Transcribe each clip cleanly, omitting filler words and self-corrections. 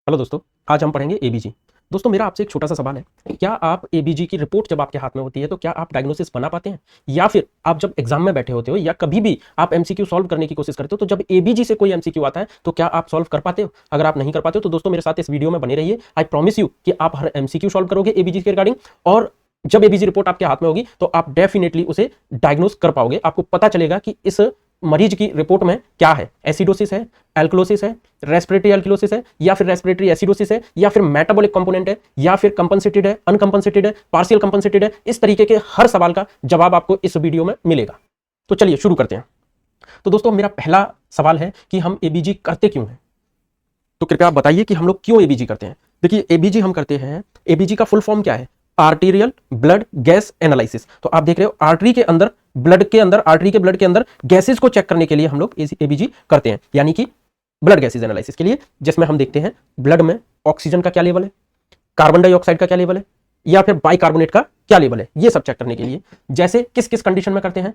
Hello दोस्तों, आज हम पढ़ेंगे एबीजी। दोस्तों मेरा आपसे एक छोटा सा सवाल है, क्या आप एबीजी की रिपोर्ट जब आपके हाथ में होती है तो क्या आप डायग्नोसिस बना पाते हैं, या फिर आप जब एग्जाम में बैठे होते हो या कभी भी आप एमसीक्यू सॉल्व करने की कोशिश करते हो तो जब एबीजी से कोई एमसीक्यू आता है तो क्या आप सॉल्व कर पाते हो? अगर आप नहीं कर पाते हो तो दोस्तों मेरे साथ इस वीडियो में बने रहिए। आई प्रॉमिस यू कि आप हर एमसीक्यू सॉल्व करोगे एबीजी के रिगार्डिंग, और जब एबीजी रिपोर्ट आपके हाथ में होगी तो आप डेफिनेटली उसे डायग्नोस कर पाओगे। आपको पता चलेगा कि इस मरीज की रिपोर्ट में क्या है, एसिडोसिस है, एल्कलोसिस है, रेस्पिरेटरी एल्कलोसिस है, या फिर रेस्पिरेटरी एसिडोसिस है, या फिर मेटाबॉलिक कंपोनेंट है, या फिर कंपनसेटेड है, अनकंपनसेटेड है, पार्शियल कंपनसेटेड है। इस तरीके के हर सवाल का जवाब आपको इस वीडियो में मिलेगा। तो चलिए शुरू करते हैं। तो दोस्तों मेरा पहला सवाल है कि हम एबीजी करते क्यों हैं? तो कृपया आप बताइए कि हम लोग क्यों एबीजी करते हैं। देखिए एबीजी हम करते हैं, एबीजी का फुल फॉर्म क्या है? Arterial blood gas analysis. तो आप देख रहे हो आर्टरी के अंदर, ब्लड के अंदर, आर्टरी के ब्लड के अंदर गैसेस को चेक करने के लिए हम लोग एबीजी करते हैं, यानी कि ब्लड गैसेस एनालिसिस के लिए, जिसमें हम देखते हैं ब्लड में ऑक्सीजन का क्या लेवल है, कार्बन डाइऑक्साइड का क्या लेवल है, या फिर बाइकार्बोनेट का क्या लेवल है, ये सब चेक करने के लिए। जैसे किस किस कंडीशन में करते हैं?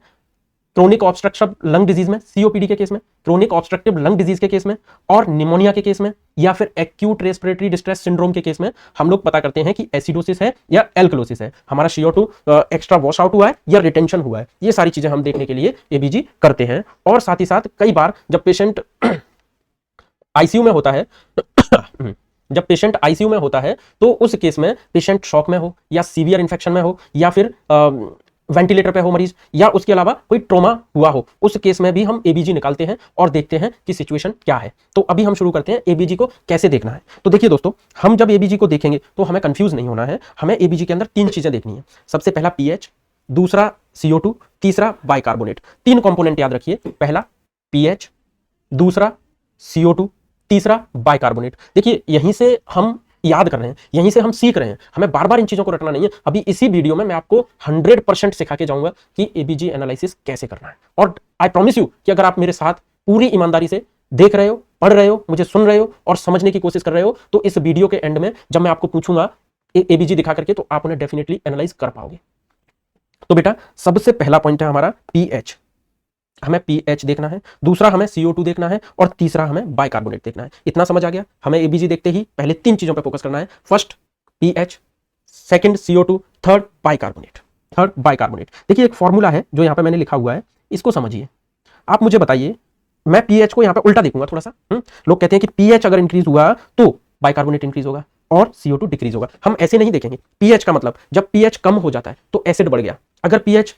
क्रोनिक ऑब्स्ट्रक्टिव लंग डिजीज में, सीओपीडी के केस में, क्रोनिक ऑब्स्ट्रक्टिव लंग डिजीज के केस में, और निमोनिया के केस में, या फिर एक्यूट रेस्पिरेटरी डिस्ट्रेस सिंड्रोम के केस में हम लोग पता करते हैं कि एसिडोसिस है या एल्कलोसिस है, हमारा CO2 एक्स्ट्रा वॉश आउट हुआ है या रिटेंशन हुआ है। ये सारी चीजें हम देखने के लिए एबीजी करते हैं। और साथ ही साथ कई बार जब पेशेंट आईसीयू में होता है जब पेशेंट आईसीयू में होता है तो उस केस में पेशेंट शॉक में हो, या सीवियर इंफेक्शन में हो, या फिर वेंटिलेटर पे हो मरीज, या उसके अलावा कोई ट्रॉमा हुआ हो, उस केस में भी हम एबीजी निकालते हैं और देखते हैं कि सिचुएशन क्या है। तो अभी हम शुरू करते हैं एबीजी को कैसे देखना है। तो देखिए दोस्तों, हम जब एबीजी को देखेंगे तो हमें कंफ्यूज नहीं होना है। हमें एबीजी के अंदर तीन चीजें देखनी है। सबसे पहला पीएच, दूसरा CO2, तीसरा बाइकार्बोनेट। तीन कंपोनेंट याद रखिए, पहला पीएच, दूसरा CO2, तीसरा बाइकार्बोनेट। देखिए यहीं से हम याद कर रहे हैं, यहीं से हम सीख रहे हैं, हमें बार बार इन चीजों को रटना नहीं है। अभी इसी वीडियो में मैं आपको 100% सिखा के जाऊंगा कि एबीजी एनालिसिस कैसे करना है। और आई प्रॉमिस यू कि अगर आप मेरे साथ पूरी ईमानदारी से देख रहे हो, पढ़ रहे हो, मुझे सुन रहे हो और समझने की कोशिश कर रहे हो, तो इस वीडियो के एंड में जब मैं आपको पूछूंगा एबीजी दिखा करके, तो आप उन्हें डेफिनेटली एनालाइज कर पाओगे। तो बेटा सबसे पहला पॉइंट है हमारा पीएच, हमें पीएच देखना है, दूसरा हमें CO2 देखना है, और तीसरा हमें बाइकार्बोनेट देखना है। इतना समझ आ गया? हमें एबीजी देखते ही पहले तीन चीजों पे फोकस करना है। First pH, second CO2, third bicarbonate. देखिए एक फॉर्मूला है जो यहाँ पे मैंने लिखा हुआ है, इसको समझिए। आप मुझे बताइए, मैं पीएच को यहाँ पे उल्टा देखूंगा थोड़ा सा। लोग कहते हैं कि पीएच अगर इंक्रीज हुआ तो बाइकार्बोनेट इंक्रीज होगा और CO2 डिक्रीज होगा। हम ऐसे नहीं देखेंगे। पीएच का मतलब जब पीएच कम हो जाता है तो एसिड बढ़ गया, अगर पीएच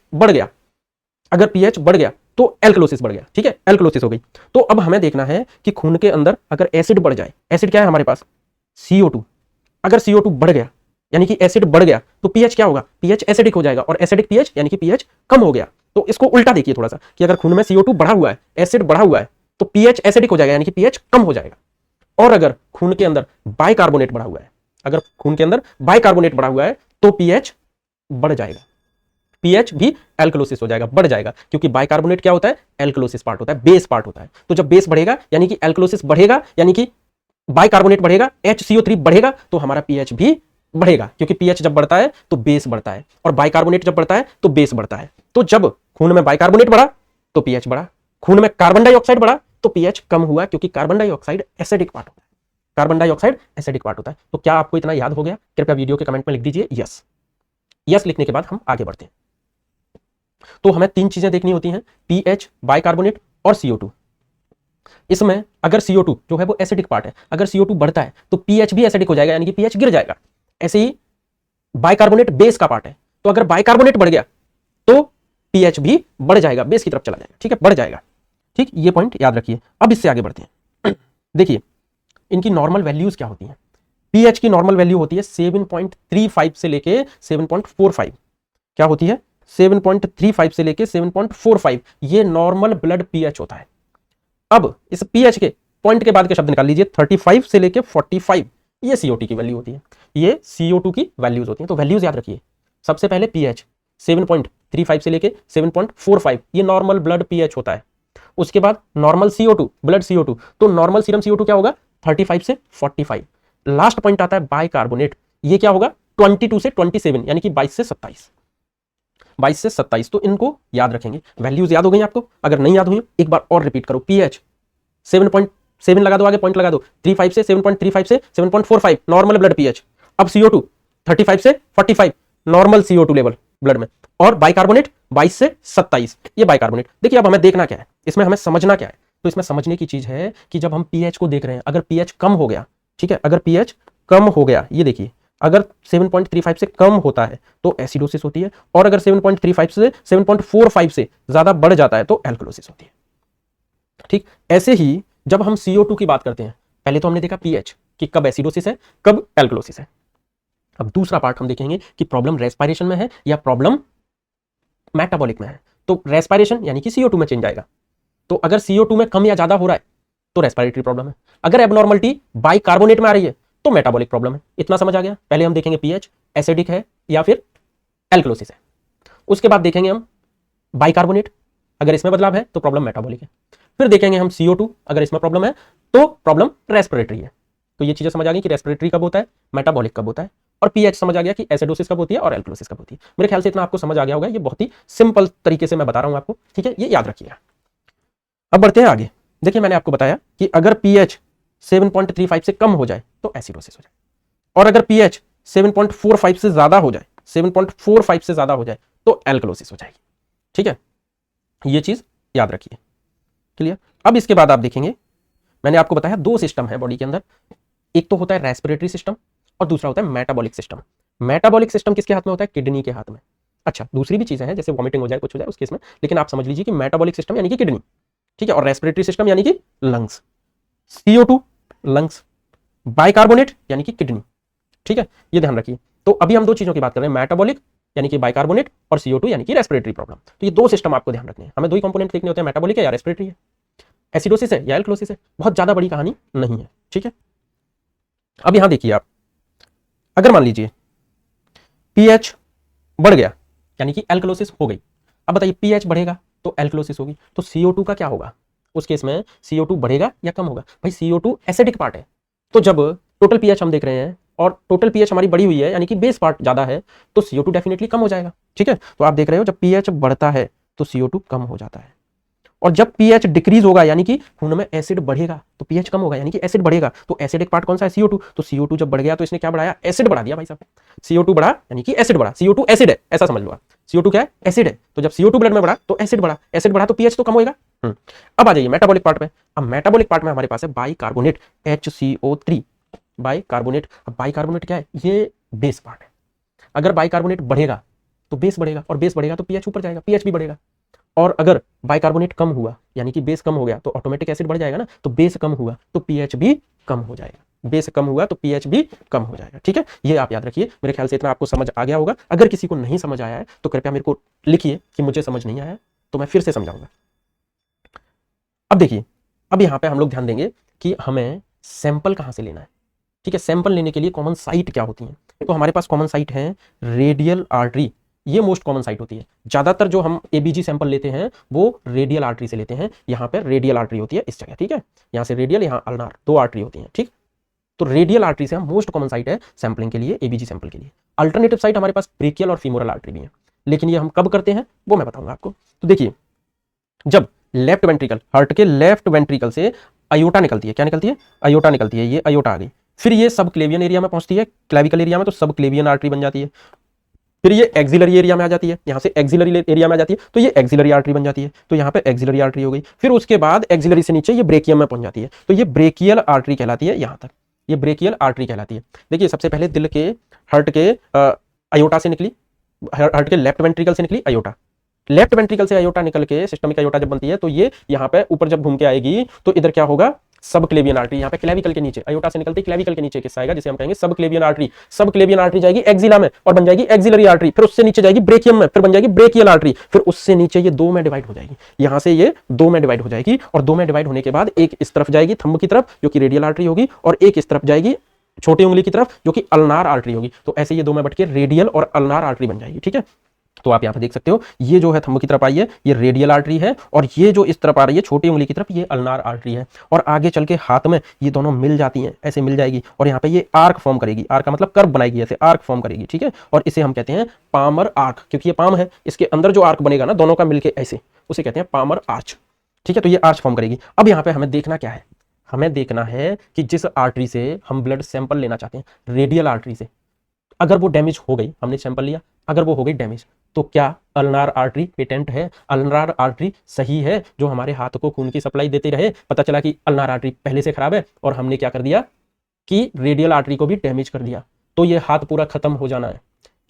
बढ़ गया तो एल्कलोसिस बढ़ गया। ठीक है, एल्कलोसिस हो गई। तो अब हमें देखना है कि खून के अंदर अगर एसिड बढ़ जाए, एसिड क्या है हमारे पास? CO2। अगर CO2 बढ़ गया यानी कि एसिड बढ़ गया तो पीएच क्या होगा? पीएच एसिडिक हो जाएगा, और एसिडिक पीएच यानी कि पीएच कम हो गया। तो इसको उल्टा देखिए थोड़ा सा कि अगर खून में CO2 बढ़ा हुआ है, एसिड बढ़ा हुआ है, तो पीएच एसिडिक हो जाएगा यानी कि पीएच कम हो जाएगा। और अगर खून के अंदर बाइकार्बोनेट बढ़ा हुआ है, तो पीएच बढ़ जाएगा, पीएच भी एल्कलोसिस हो जाएगा, बढ़ जाएगा, क्योंकि बाइकार्बोनेट क्या होता है? एल्कलोसिस पार्ट होता है, बेस पार्ट होता है। तो जब बेस बढ़ेगा यानी कि एल्कलोसिस बढ़ेगा, यानी कि बाइकार्बोनेट बढ़ेगा, HCO3 बढ़ेगा, तो हमारा पीएच भी बढ़ेगा, क्योंकि पीएच जब बढ़ता है तो बेस बढ़ता है, और बाइकार्बोनेट जब बढ़ता है तो बेस बढ़ता है। तो जब खून में बाइकार्बोनेट बढ़ा तो पीएच बढ़ा, खून में कार्बन डाइऑक्साइड बढ़ा तो पीएच कम हुआ, क्योंकि कार्बन डाइऑक्साइड एसिडिक पार्ट होता है। तो क्या आपको इतना याद हो गया? कृपया वीडियो के कमेंट में लिख दीजिए यस। यस लिखने के बाद हम आगे बढ़ते हैं। तो हमें तीन चीजें देखनी होती हैं, पीएच, बाइकार्बोनेट और CO2। इसमें अगर CO2 जो है वो एसिडिक पार्ट है, अगर CO2 बढ़ता है तो पीएच भी एसिडिक हो जाएगा, यानी कि पीएच गिर जाएगा। ऐसे ही बाइकार्बोनेट बेस का पार्ट है, तो अगर बाइकार्बोनेट बढ़ गया तो पीएच भी बढ़ जाएगा, बेस की तरफ चला जाएगा। ठीक है, बढ़ जाएगा। ठीक, ये पॉइंट याद रखिए। अब इससे आगे बढ़ते हैं। देखिए इनकी नॉर्मल वैल्यूज क्या होती हैं। पीएच की नॉर्मल वैल्यू होती है 7.35 से लेके 7.45। क्या होती है? 7.35 से लेके 7.45, ये नॉर्मल ब्लड पीएच होता है। अब इस पीएच के पॉइंट के बाद के शब्द निकाल लीजिए, 35 से लेके 45, ये CO2 की वैल्यू होती है, ये CO2 की वैल्यूज होती हैं। तो वैल्यूज याद रखिए। सबसे पहले पीएच 7.35 से लेके 7.45, ये नॉर्मल ब्लड पीएच होता है। उसके बाद नॉर्मल CO2, ब्लड CO2, तो नॉर्मल सीरम CO2 क्या होगा? 35 से 45। लास्ट पॉइंट आता है बाइकार्बोनेट, ये क्या होगा? 22 से 27, यानी कि 22 से 27। तो इनको याद रखेंगे। वैल्यूज याद हो गई आपको? अगर नहीं याद हुई एक बार और रिपीट करो। पीएच 7 लगा दो, आगे पॉइंट लगा दो, 35 से 7.35 से 7.45 नॉर्मल ब्लड पीएच। अब CO2 35 से 45 नॉर्मल CO2 लेवल ब्लड में, और बाइकार्बोनेट 22 से 27, ये बाइकार्बोनेट। देखिए अब हमें देखना क्या है, इसमें हमें समझना क्या है, तो इसमें समझने की चीज है कि जब हम पीएच को देख रहे हैं, अगर पीएच कम हो गया, ठीक है, अगर पीएच कम हो गया, ये देखिए अगर 7.35 से कम होता है तो एसिडोसिस होती है, और अगर 7.35 से 7.45 से ज्यादा बढ़ जाता है तो एल्कलोसिस होती है। ठीक, ऐसे ही जब हम CO2 की बात करते हैं, पहले तो हमने देखा पीएच कि कब एसिडोसिस है, कब एल्कलोसिस है। अब दूसरा पार्ट हम देखेंगे कि प्रॉब्लम रेस्पिरेशन में है या प्रॉब्लम मेटाबॉलिक में है। तो रेस्पिरेशन यानी कि CO2 में चेंज आएगा, तो अगर CO2 में कम या ज्यादा हो रहा है तो रेस्पिरेटरी प्रॉब्लम है, अगर एबनॉर्मलिटी बाइकार्बोनेट में आ रही है तो मेटाबॉलिक प्रॉब्लम है। इतना समझ आ गया। पहले हम देखेंगे पीएच एसिडिक है या फिर एल्कलोसिस है, उसके बाद देखेंगे हम बाइकार्बोनेट, अगर इसमें बदलाव है तो प्रॉब्लम मेटाबॉलिक है, फिर देखेंगे हम CO2, अगर इसमें प्रॉब्लम है तो प्रॉब्लम रेस्पिरेटरी है। तो ये चीजें समझ आ गई कि रेस्पिरेटरी कब होता है, मेटाबॉलिक कब होता है, और पीएच समझ आ गया कि एसिडोसिस कब होती है और एल्कलोसिस कब होती है। मेरे ख्याल से इतना आपको समझ आ गया होगा, ये बहुत ही सिंपल तरीके से मैं बता रहा हूं आपको, ठीक है, ये याद रखिएगा। अब बढ़ते हैं आगे। देखिए मैंने आपको बताया कि अगर पीएच 7.35 से कम हो जाए तो एसिडोसिस हो जाए, और अगर पीएच 7.45 से ज्यादा हो जाए, 7.45 से ज्यादा हो जाए तो एल्कलोसिस हो जाएगी। ठीक है, ये चीज याद रखिए। क्लियर। अब इसके बाद आप देखेंगे, मैंने आपको बताया दो सिस्टम है बॉडी के अंदर, एक तो होता है रेस्पिरेटरी सिस्टम और दूसरा होता है मेटाबॉलिक सिस्टम। मेटाबॉलिक सिस्टम किसके हाथ में होता है, किडनी के हाथ में। अच्छा, दूसरी भी चीजें हैं जैसे वॉमिटिंग हो जाए, कुछ हो जाए उस केस में, लेकिन आप समझ लीजिए कि मेटाबॉलिक सिस्टम यानी कि किडनी, ठीक है, और रेस्पिरेटरी सिस्टम यानी कि लंग्स। CO2 लंग्स, बाइकार्बोनेट यानी कि किडनी। ठीक है, ये ध्यान रखिए। तो अभी हम दो चीजों की बात कर रहे हैं, मेटाबॉलिक यानी कि बाइकार्बोनेट और CO2 यानी कि रेस्पिरेटरी प्रॉब्लम। तो ये दो सिस्टम आपको ध्यान रखने हैं, हमें दो ही कंपोनेंट देखने होते हैं, मेटाबॉलिक है या रेस्पिरेटरी है, एसिडोसिस है या एल्कलोसिस है। बहुत ज्यादा बड़ी कहानी नहीं है। ठीक है, अब यहां देखिए आप, अगर मान लीजिए पीएच बढ़ गया यानी कि एल्कलोसिस हो गई। अब बताइए पीएच बढ़ेगा तो एल्कलोसिस होगी, तो CO2 का क्या होगा उस केस में, CO2 बढ़ेगा या कम होगा। भाई CO2 एसिडिक पार्ट है, तो जब टोटल पीएच हम देख रहे हैं और टोटल पीएच हमारी बढ़ी हुई है यानी कि बेस पार्ट ज्यादा है, तो CO2 डेफिनेटली कम हो जाएगा। ठीक है, तो आप देख रहे हो जब पीएच बढ़ता है तो CO2 कम हो जाता है, और जब पीएच डिक्रीज होगा यानी कि खून में एसिड बढ़ेगा तो पीएच कम होगा यानी कि एसिड बढ़ेगा। तो एसिडिक पार्ट कौन सा है, CO2। तो CO2 जब बढ़ गया तो इसने क्या बढ़ाया, एसिड बढ़ा दिया भाई साहब। CO2 बढ़ा यानी कि एसिड बढ़ा, CO2 एसिड है ऐसा समझ लो आप, CO2 क्या है, एसिड है। तो जब CO2 ब्लड में बढ़ा तो एसिड बढ़ा, एसिड बढ़ा तो पीएच तो कम होगा। अब आ जाइए मेटाबॉलिक पार्ट में। अब मेटाबॉलिक पार्ट में हमारे पास है बाइकार्बोनेट HCO3, बाइकार्बोनेट। अब बाइकार्बोनेट क्या है, ये बेस पार्ट है। अगर बाइकार्बोनेट बढ़ेगा तो बेस बढ़ेगा, और बेस बढ़ेगा तो पीएच ऊपर जाएगा, पीएच भी बढ़ेगा। और अगर बाइकार्बोनेट कम हुआ यानी कि बेस कम हो गया तो ऑटोमेटिक एसिड बढ़ जाएगा ना, तो बेस कम हुआ तो पीएच भी कम हो जाएगा, बेस कम हुआ तो पीएच भी कम हो जाएगा। ठीक है, ये आप याद रखिए। मेरे ख्याल से इतना आपको समझ आ गया होगा। अगर किसी को नहीं समझ आया है तो कृपया मेरे को लिखिए कि मुझे समझ नहीं आया, तो मैं फिर से समझाऊंगा। अब देखिए, अब यहाँ पे हम लोग ध्यान देंगे कि हमें सैंपल कहाँ से लेना है। ठीक है, सैंपल लेने के लिए कॉमन साइट क्या होती है, तो हमारे पास कॉमन साइट है रेडियल आर्टरी, ये मोस्ट कॉमन साइट होती है। ज्यादातर जो हम एबीजी सैंपल लेते हैं वो रेडियल आर्टरी से लेते हैं। यहाँ पर रेडियल आर्टरी होती है इस जगह, ठीक है, यहाँ से रेडियल, यहाँ अल्नार, दो आर्टरी होती हैं। ठीक, तो रेडियल आर्टरी से हम मोस्ट कॉमन साइट है सैंपलिंग के लिए, एबीजी सैंपल के लिए। अल्टरनेटिव साइट हमारे पास ब्रेकियल और फीमोरल आर्टरी भी है, लेकिन ये हम कब करते हैं वो मैं बताऊंगा आपको। तो देखिए, जब लेफ्ट वेंट्रिकल, हार्ट के लेफ्ट वेंट्रिकल से अयोटा निकलती है, क्या निकलती है, अयोटा निकलती है, ये अयोटा आ गई, फिर ये सब क्लेवियन एरिया में पहुंचती है, क्लेविकल एरिया में, तो सब क्लेवियन आर्टरी बन जाती है। फिर ये एक्सिलरी एरिया में आ जाती है, यहाँ से एक्सिलरी एरिया में आ जाती है, तो ये एक्सिलरी आर्टरी बन जाती है, तो यहाँ पे एक्सिलरी आर्टरी हो गई। फिर उसके बाद एक्सिलरी से नीचे ये ब्रेकियम में पहुंच जाती है, तो ये ब्रेकियल आर्टरी कहलाती है। यहाँ तक ये ब्रेकियल आर्टरी कहलाती है। देखिए, सबसे पहले दिल के, हार्ट के अयोटा से निकली, हार्ट के लेफ्ट वेंट्रिकल से निकली अयोटा, लेफ्ट वेंट्रिकल से अयोटा निकल के सिस्टमिक अयोटा जब बनती है तो ये यहाँ पे ऊपर जब घूम के आएगी तो इधर क्या होगा, सब क्लेवियन आर्टरी, यहाँ पे क्लेविकल के नीचे, अयोटा से निकलती क्लेविकल के नीचे किस्सा आएगा जिसे हम कहेंगे सब क्लेवियन आर्टरी। सब क्लेवियन आर्टरी जाएगी एक्सिला में और बन जाएगी एक्सिलरी आर्टरी, फिर उससे नीचे जाएगी ब्रेकियम में, फिर बन जाएगी ब्रेकियल आर्टरी, फिर उससे नीचे ये दो में डिवाइड हो जाएगी, यहाँ से ये दो में डिवाइड हो जाएगी, और दो में डिवाइड होने के बाद एक इस तरफ जाएगी थंब की तरफ जो कि रेडियल आर्टरी होगी, और एक इस तरफ जाएगी छोटी उंगली की तरफ जो कि अल्नार आर्टरी होगी। तो ऐसे ये दो में बट के रेडियल और अल्नार आर्टरी बन जाएगी। ठीक है, तो आप यहाँ पे देख सकते हो, ये जो है थंब की तरफ आई है ये रेडियल आर्टरी है, और ये जो इस तरफ आ रही है छोटी उंगली की तरफ ये अल्नार आर्टरी है, और आगे चल के हाथ में ये दोनों मिल जाती हैं, ऐसे मिल जाएगी, और यहाँ पे ये आर्क फॉर्म करेगी, आर्क का मतलब कर्व बनाएगी, ऐसे आर्क फॉर्म करेगी। ठीक है, और इसे हम कहते हैं पामर आर्क, क्योंकि ये पाम है, इसके अंदर जो आर्क बनेगा ना दोनों का मिलके ऐसे, उसे कहते हैं पामर आर्च। ठीक है, तो ये आर्च फॉर्म करेगी। अब यहाँ पे हमें देखना क्या है, हमें देखना है कि जिस आर्टरी से हम ब्लड सैंपल लेना चाहते हैं, रेडियल आर्टरी से, अगर वो डैमेज हो गई, हमने सैंपल लिया, अगर वो हो गई डैमेज, तो क्या अल्नार आर्टरी पेटेंट है, अल्नार आर्टरी सही है, जो हमारे हाथ को खून की सप्लाई देते रहे। पता चला कि अल्नार आर्टरी पहले से खराब है और हमने क्या कर दिया कि रेडियल आर्टरी को भी डैमेज कर दिया, तो ये हाथ पूरा खत्म हो जाना है।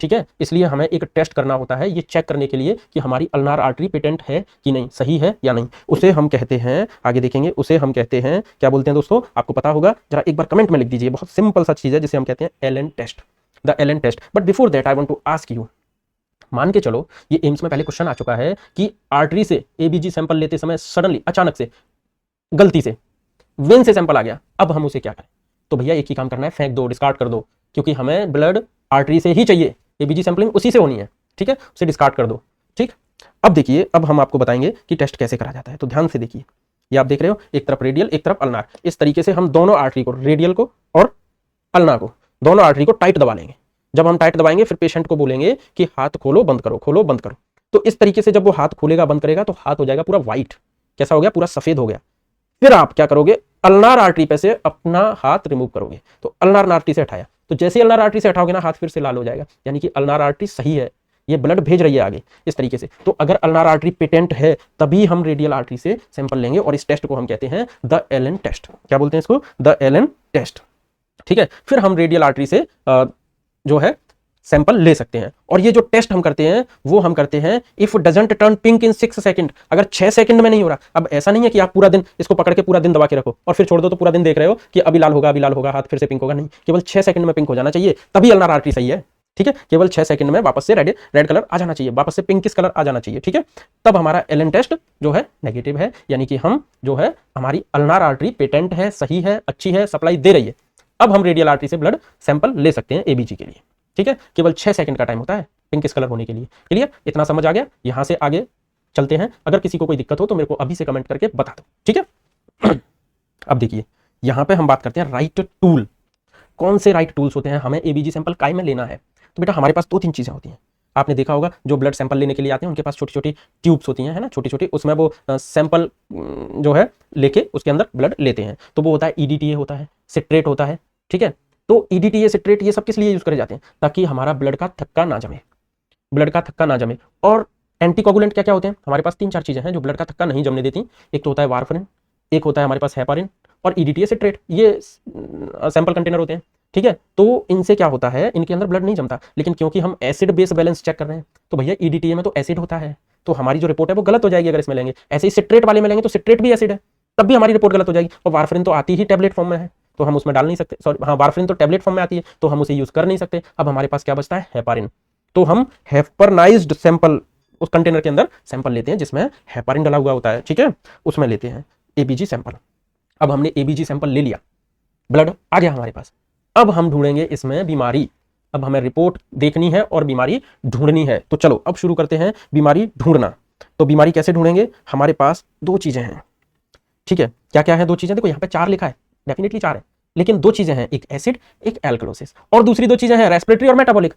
ठीक है, इसलिए हमें एक टेस्ट करना होता है ये चेक करने के लिए कि हमारी अल्नार आर्टरी पेटेंट है कि नहीं, सही है या नहीं। उसे हम कहते हैं, आगे देखेंगे, उसे हम कहते हैं, क्या बोलते हैं दोस्तों, आपको पता होगा, जरा एक बार कमेंट में लिख दीजिए। बहुत सिंपल सा चीज है जिसे हम कहते हैं Allen test, the Allen test. But before that I want to ask you, मान के चलो ये एम्स में पहले क्वेश्चन आ चुका है कि आर्टरी से एबीजी सैंपल लेते समय सडनली, अचानक से, गलती से वेन से सैंपल आ गया, अब हम उसे क्या करें? तो भैया एक ही काम करना है, फेंक दो, डिस्कार्ड कर दो, क्योंकि हमें ब्लड आर्टरी से ही चाहिए, एबीजी सैंपलिंग उसी से होनी है। ठीक है, उसे डिस्कार्ड कर दो। ठीक, अब देखिए, अब हम आपको बताएंगे कि टेस्ट कैसे करा जाता है। तो ध्यान से देखिए, ये आप देख रहे हो, एक तरफ रेडियल, एक तरफ अल्नार। इस तरीके से हम दोनों आर्टरी को, रेडियल को और अल्नार को, दोनों आर्टरी को टाइट दबा लेंगे। जब हम टाइट दबाएंगे फिर पेशेंट को बोलेंगे कि हाथ खोलो, बंद करो, खोलो, बंद करो। तो इस तरीके से जब वो हाथ खोलेगा, बंद करेगा, तो हाथ हो जाएगा पूरा व्हाइट। कैसा हो गया? पूरा सफेद हो गया। फिर आप क्या करोगे? अल्नार आर्टरी पे से अपना हाथ रिमूव करोगे। तो अल्नार आर्टरी से हटाया, तो जैसे ही अल्नार आर्टरी से हटाओगे ना, हाथ फिर से लाल हो जाएगा, यानी कि अल्नार आर्टरी सही है, ये ब्लड भेज रही है आगे, इस तरीके से। तो अगर अल्नार आर्टरी पेटेंट है तभी हम रेडियल आर्टरी से सैंपल लेंगे, और इस टेस्ट को हम कहते हैं द एलन टेस्ट। क्या बोलते हैं इसको? The Allen test. ठीक है, फिर हम रेडियल आर्टरी से जो है सैंपल ले सकते हैं। और ये जो टेस्ट हम करते हैं वो हम करते हैं if doesn't turn pink in 6 second, अगर 6 सेकंड में नहीं हो रहा। अब ऐसा नहीं है कि आप पूरा दिन इसको पकड़ के पूरा दिन दबा के रखो और फिर छोड़ दो, तो पूरा दिन देख रहे हो कि अभी लाल होगा, अभी लाल होगा, हाथ फिर से पिंक होगा। नहीं, केवल 6 सेकंड में पिंक हो जाना चाहिए, तभी अल्नार आर्टरी सही है। ठीक है, केवल 6 सेकंड में वापस से रेड कलर आ जाना चाहिए, वापस से पिंकिश कलर आ जाना चाहिए। ठीक है, तब हमारा एलन टेस्ट जो है नेगेटिव है, यानी कि हम जो है हमारी अल्नार आर्टरी पेटेंट है, सही है, अच्छी है, सप्लाई दे रही है। अब हम रेडियल आर्टरी से ब्लड सैंपल ले सकते हैं एबीजी के लिए। ठीक है, केवल 6 सेकंड का टाइम होता है पिंकिश कलर होने के लिए। क्लियर? इतना समझ आ गया? यहां से आगे चलते हैं। अगर किसी को कोई दिक्कत हो तो मेरे को अभी से कमेंट करके बता दो। ठीक है, अब देखिए, यहां पे हम बात करते हैं राइट टूल। कौन से राइट टूल्स होते हैं हमें एबीजी सैंपल काय में लेना है? तो बेटा हमारे पास 2-3 चीजें होती हैं। आपने देखा होगा जो ब्लड सैंपल लेने के लिए आते हैं उनके पास छोटी छोटी ट्यूब्स होती हैं, है ना, छोटी छोटी, उसमें वो सैंपल जो है लेके उसके अंदर ब्लड लेते हैं। तो वो होता है ईडीटीए होता है, सिट्रेट होता है। ठीक है, तो ईडीटीए, सिट्रेट, ये सब किस लिए यूज करे जाते हैं? ताकि हमारा ब्लड का थक्का ना जमे, ब्लड का थक्का ना जमे। और एंटीकोगुलेंट क्या क्या होते हैं? हमारे पास 3-4 चीजें हैं जो ब्लड का थक्का नहीं जमने देती। एक तो होता है वारफरिन, एक होता है हमारे पास हेपारिन, और ईडीटीए, सिट्रेट, ये सैंपल कंटेनर होते हैं। ठीक है, तो इनसे क्या होता है, इनके अंदर ब्लड नहीं जमता, लेकिन क्योंकि हम एसिड बेस बैलेंस चेक कर रहे हैं, तो भैया ईडीटीए में तो एसिड होता है, तो हमारी जो रिपोर्ट है वो गलत हो जाएगी अगर इसमें लेंगे। ऐसे ही सिट्रेट वाले में लेंगे तो सिट्रेट भी एसिड है, तब भी हमारी रिपोर्ट गलत हो जाएगी। और वारफरिन तो आती ही टैबलेट फॉर्म में है, तो हम उसमें डाल नहीं सकते। सॉरी, हाँ, वारफरिन तो टैबलेट फॉर्म में आती है, तो हम उसे यूज कर नहीं सकते। अब हमारे पास क्या बचता है? हेपारिन। तो हम हेपरनाइज्ड सैंपल उस कंटेनर के अंदर सैंपल लेते हैं जिसमें हेपारिन डला हुआ होता है। ठीक है, उसमें लेते हैं एबीजी सैंपल। अब हमने एबीजी सैंपल ले लिया, ब्लड आ गया हमारे पास। अब हम ढूंढेंगे इसमें बीमारी। अब हमें रिपोर्ट देखनी है और बीमारी ढूंढनी है। तो चलो अब शुरू करते हैं बीमारी ढूंढना। तो बीमारी कैसे ढूंढेंगे? हमारे पास 2 चीजें हैं। ठीक है, क्या क्या है 2 चीजें? देखो यहाँ पे 4 लिखा है, डेफिनेटली 4 है, लेकिन 2 चीजें हैं, एक एसिड, एक एल्कलोसिस, और दूसरी 2 चीजें हैं रेस्पिरेटरी और मेटाबॉलिक।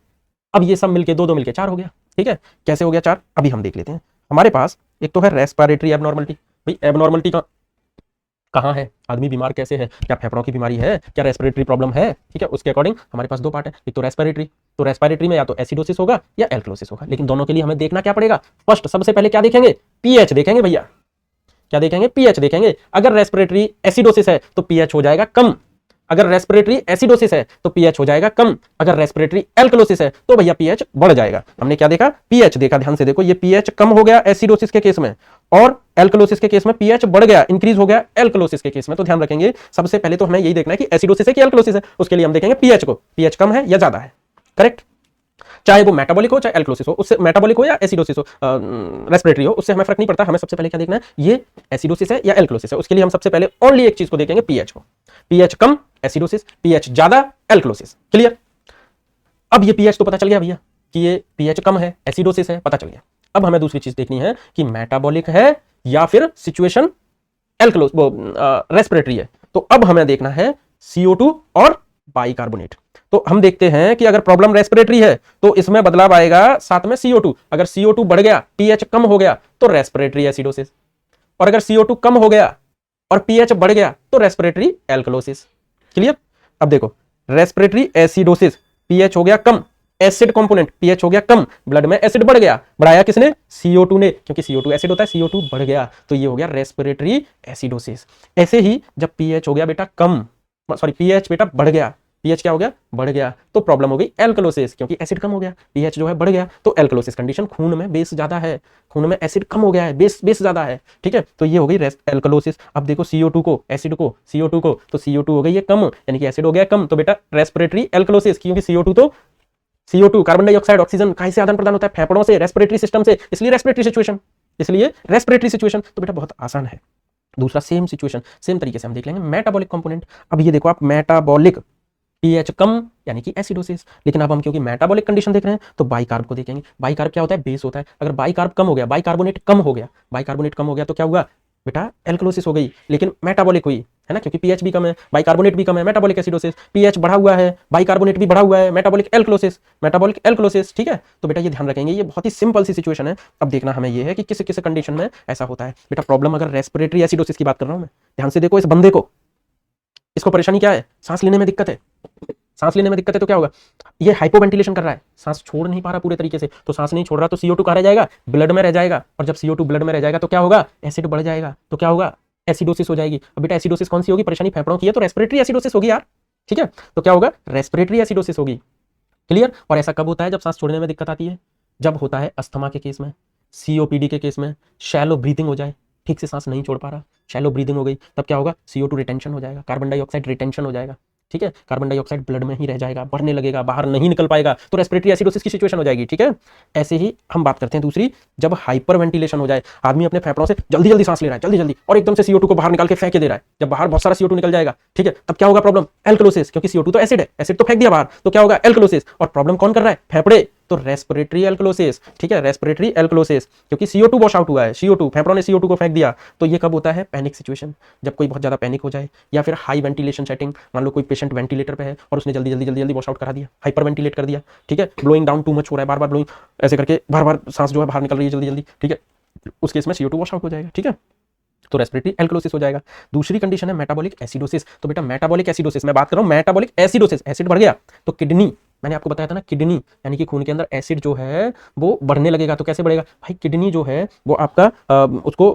अब ये सब मिलके 2-2 मिलके 4 हो गया। ठीक है, कैसे हो गया 4? अभी हम देख लेते हैं। हमारे पास एक तो है रेस्पिरेटरी एबनॉर्मलिटी। भाई एबनॉर्मलिटी का कहाँ है? आदमी बीमार कैसे है? क्या फेफड़ों की बीमारी है? क्या रेस्पिरेटरी प्रॉब्लम है? ठीक है, उसके अकॉर्डिंग हमारे पास 2 पार्ट है। एक तो रेस्पिरेटरी, तो रेस्पिरेटरी में या तो एसिडोसिस होगा या एल्कलोसिस होगा, लेकिन दोनों के लिए हमें देखना क्या पड़ेगा? फर्स्ट, सबसे पहले क्या देखेंगे? पीएच देखेंगे भैया। क्या देखेंगे? पीएच देखेंगे। अगर रेस्पिरेटरी एसिडोसिस है तो पीएच हो जाएगा कम, अगर रेस्पिरेटरी एसिडोसिस है तो पीएच हो जाएगा कम, अगर रेस्पिरेटरी एल्कलोसिस है तो भैया पीएच बढ़ जाएगा। हमने क्या देखा? पीएच देखा। ध्यान से देखो, ये पीएच कम हो गया एसिडोसिस के केस में, और एल्कलोसिस के केस में पीएच बढ़ गया, इंक्रीज हो गया एल्कलोसिस के केस में। तो ध्यान रखेंगे, सबसे पहले तो हमें यही देखना है कि एसिडोसिस है कि एल्कलोसिस है। उसके लिए हम देखेंगे पीएच को, पीएच कम है या ज्यादा है। करेक्ट, चाहे वो मेटाबॉलिक हो चाहे एल्कलोसिस हो, उससे मेटाबॉलिक हो या एसिडोसिस हो, रेस्पिरेटरी हो, उससे हमें फर्क नहीं पड़ता। हमें सबसे पहले क्या देखना है? ये एसिडोसिस है या एल्कलोसिस है। उसके लिए हम सबसे पहले ओनली एक चीज को देखेंगे, पीएच को। पीएच कम एसिडोसिस, पीएच ज्यादा एल्कलोसिस। क्लियर? अब ये पीएच तो पता चल गया भैया कि ये पीएच कम है, एसिडोसिस है, पता चल गया। अब हमें दूसरी चीज देखनी है कि मेटाबॉलिक है या फिर सिचुएशन एल्कलोस वो रेस्पिरेटरी है। तो अब हमें देखना है CO2 और बाइकार्बोनेट। तो हम देखते हैं कि अगर प्रॉब्लम रेस्पिरेटरी है तो इसमें बदलाव आएगा साथ में CO2। अगर CO2 बढ़ गया, पीएच कम हो गया, तो रेस्पिरेटरी एसिडोसिस। और अगर CO2 कम हो गया, और पीएच बढ़ गया तो रेस्पिरेटरी एल्कलोसिस। क्लियर? अब देखो, रेस्पिरेटरी एसिडोसिस, पीएच हो गया कम, एसिड कंपोनेंट, पीएच हो गया कम, ब्लड में एसिड बढ़ गया, बढ़ाया किसने? CO2 ने, क्योंकि CO2 एसिड होता है, CO2 बढ़ गया तो ये हो गया रेस्पिरेटरी एसिडोसिस। ऐसे ही जब पीएच हो गया बेटा कम, सॉरी पीएच बेटा बढ़ गया, पीएच क्या हो गया? बढ़ गया, तो प्रॉब्लम हो गई एल्कलोसिस, क्योंकि एसिड कम हो गया, पीएच जो है बढ़ गया तो एल्कलोसिस कंडीशन, खून में बेस ज्यादा है, खून में एसिड कम हो गया है, बेस ज्यादा है, ठीक है, तो ये हो गई एल्कलोसिस। अब देखो CO2 को, एसिड को, CO2 को, तो CO2 हो गई ये कम, यानी कि एसिड हो गया कम, तो बेटा रेस्पिरेटरी एल्कलोसिस, क्योंकि CO2 कार्बन डाइऑक्साइड ऑक्सीजन कहां से आदान प्रदान होता है? फेफड़ों से, रेस्पिरेटरी सिस्टम से, इसलिए रेस्पिरेटरी सिचुएशन, तो बेटा बहुत आसान है। दूसरा सेम सिचुएशन, सेम तरीके से हम देख लेंगे मेटाबॉलिक कंपोनेंट। अब ये देखो आप, मेटाबॉलिक पीएच कम यानी कि एसिडोसिस, लेकिन अब हम क्योंकि मेटाबॉलिक कंडीशन देख रहे हैं तो बाइकार्ब को देखेंगे। बाइकार्ब क्या होता है? बेस होता है। अगर बाइकार्ब कम हो गया, बाइकार्बोनेट कम हो गया तो क्या हुआ बेटा? एल्कलोसिस हो गई, लेकिन मेटाबॉलिक हुई है ना, क्योंकि पीएच भी कम है, बाइकार्बोनेट भी कम है, मेटाबॉलिक एसिडोसिस। पीएच बढ़ा हुआ है, बाइकार्बोनेट भी बढ़ा हुआ है, मेटाबॉलिक एल्कलोसिस, ठीक है। तो बेटा ये ध्यान रखेंगे, ये बहुत ही सिंपल सी सिचुएशन है। अब देखना हमें ये है कि किस किस कंडीशन में ऐसा होता है बेटा। प्रॉब्लम अगर रेस्पिरेटरी एसिडोसिस की बात कर रहा हूं मैं, ध्यान से देखो इस बंदे को, इसको परेशानी क्या है? सांस लेने में दिक्कत है, सांस लेने में दिक्कत है तो क्या होगा? ये हाइपोवेंटिलेशन कर रहा है, सांस छोड़ नहीं पा रहा पूरे तरीके से, तो सांस नहीं छोड़ रहा तो CO2 कहाँ रह जाएगा? ब्लड में रह जाएगा, और जब CO2 ब्लड में रह जाएगा तो क्या होगा? एसिड बढ़ जाएगा, तो क्या होगा? एसिडोसिस हो जाएगी। अब बेटा एसिडोसिस कौन सी होगी? परेशानी फेफड़ों की है तो रेस्पिरेटरी एसिडोसिस होगी यार, ठीक है, तो क्या होगा? रेस्पिरेटरी एसिडोसिस होगी। क्लियर? और ऐसा कब होता है? जब सांस छोड़ने में दिक्कत आती है, जब होता है अस्थमा के केस में, COPD के केस में, शैलो ब्रीथिंग हो जाए, ठीक से सांस नहीं छोड़ पा रहा, शैलो ब्रीदिंग हो गई, तब क्या होगा? CO2 रिटेंशन हो जाएगा, कार्बन डाइऑक्साइड रिटेंशन हो जाएगा, ठीक है, कार्बन डाइऑक्साइड ब्लड में ही रह जाएगा, बढ़ने लगेगा, बाहर नहीं निकल पाएगा, तो रेस्पिरेटरी एसिडोसिस की सिचुएशन हो जाएगी, ठीक है। ऐसे ही हम बात करते हैं दूसरी, जब हाइपर वेंटिलेशन हो जाए, आदमी अपने फेफड़ों से जल्दी जल्दी सांस ले रहा है, जल्दी जल्दी, और एकदम से CO2 को बाहर निकाल के फेंक दे रहा है, जब बाहर बहुत सारा CO2 निकल जाएगा, ठीक है, तब क्या होगा? प्रॉब्लम एल्कलोसिस, क्योंकि CO2 तो एसिड है, एसिड तो फेंक दिया बाहर, तो क्या होगा? एल्कलोसिस। और प्रॉब्लम कौन कर रहा है? फेफड़े, तो रेस्पिरेटरी एल्कलोसिस, ठीक है, रेस्पिरेटरी एल्कलोसिस, क्योंकि CO2 वॉश आउट हुआ है, CO2 फेफड़ों ने CO2 को फेंक दिया। तो ये कब होता है? पैनिक सिचुएशन, जब कोई बहुत ज्यादा पैनिक हो जाए, या फिर हाई वेंटिलेशन सेटिंग, मान लो कोई पेशेंट वेंटिलेटर पे है और उसने जल्दी जल्दी जल्दी जल्दी वॉश आउट करा दिया, हाइपर वेंटिलेट कर दिया, ठीक है, ब्लोइंग डाउन टू मच हो रहा है, बार बार ब्लोइंग ऐसे करके बार बार सांस जो है बाहर निकल रही है जल्दी जल्दी, ठीक है, उस केस में CO2 वॉश आउट हो जाएगा, ठीक है, तो रेस्पिरेटरी एल्कलोसिस हो जाएगा। दूसरी कंडीशन है मेटाबॉलिक एसिडोसिस। तो बेटा मेटाबॉलिक एसिडोसिस मैं बात कर रहा हूं, मेटाबॉलिक एसिडोसिस, एसिड बढ़ गया तो किडनी, मैंने आपको बताया था ना, किडनी यानी कि खून के अंदर एसिड जो है वो बढ़ने लगेगा, तो कैसे बढ़ेगा भाई? किडनी जो है वो आपका उसको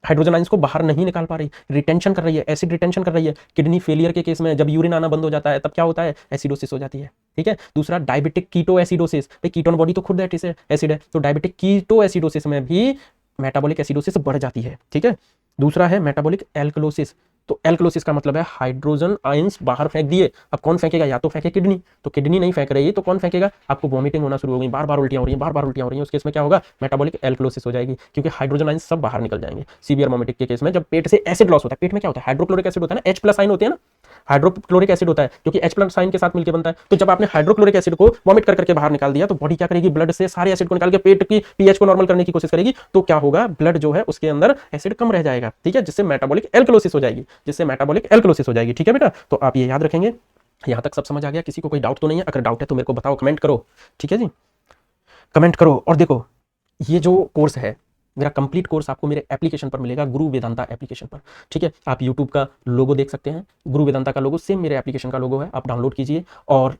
हाइड्रोजन आयंस को बाहर नहीं निकाल पा रही, रिटेंशन कर रही है, एसिड रिटेंशन कर रही है। किडनी फेलियर के केस में जब यूरिन आना बंद हो जाता है तब क्या होता है? एसिडोसिस हो जाती है, ठीक है। दूसरा डायबिटिक कीटो एसिडोसिस, भाई कीटोन बॉडी तो खुद एसिड है, तो डायबिटिक कीटो एसिडोसिस में भी मेटाबॉलिक एसिडोसिस बढ़ जाती है, ठीक है। दूसरा है मेटाबॉलिक एल्कलोसिस, तो एल्कलोसिस का मतलब है हाइड्रोजन आयंस बाहर फेंक दिए। अब कौन फेंकेगा? या तो फेंके किडनी, तो किडनी नहीं फेंक रही तो कौन फेंकेगा? आपको वॉमिटिंग होना शुरू हो गई, बार बार उल्टियां हो रही हैं, बार बार उल्टियां हो रही हैं, उस केस में क्या होगा? मेटाबॉलिक एल्कलोसिस हो जाएगी, क्योंकि हाइड्रोजन आयंस सब बाहर निकल जाएंगे। सीवियर वॉमिटिंग के केस में जब पेट से एसिड लॉस होता है, पेट में क्या होता है? हाइड्रोक्लोरिक एसिड होता है ना, H+ आयन होते हैं ना, हाइड्रोक्लोरिक एसिड होता है, क्योंकि H+ आयन के साथ मिलकर बनता है। तो जब आपने हाइड्रोक्लोरिक एसिड को वॉमिट कर करके बाहर निकाल दिया तो बॉडी क्या करेगी? ब्लड से सारे एसिड को निकाल के पेट की पीएच को नॉर्मल करने की कोशिश करेगी, तो क्या होगा? ब्लड जो है उसके अंदर एसिड कम रह जाएगा, ठीक है, जिससे मेटाबॉलिक एल्कलोसिस हो जाएगी, ठीक है बेटा। तो आप ये याद रखेंगे। यहां तक सब समझ आ गया? किसी को कोई डाउट तो नहीं है? अगर डाउट है तो मेरे को बताओ, कमेंट करो, ठीक है जी, कमेंट करो। और देखो ये जो कोर्स है मेरा कंप्लीट कोर्स आपको मेरे एप्लीकेशन पर मिलेगा, गुरु वेदांता एप्लीकेशन पर, ठीक है। आप यूट्यूब का लोगो देख सकते हैं, गुरु वेदांता का लोगो सेम मेरे एप्लीकेशन का लोगो है, आप डाउनलोड कीजिए और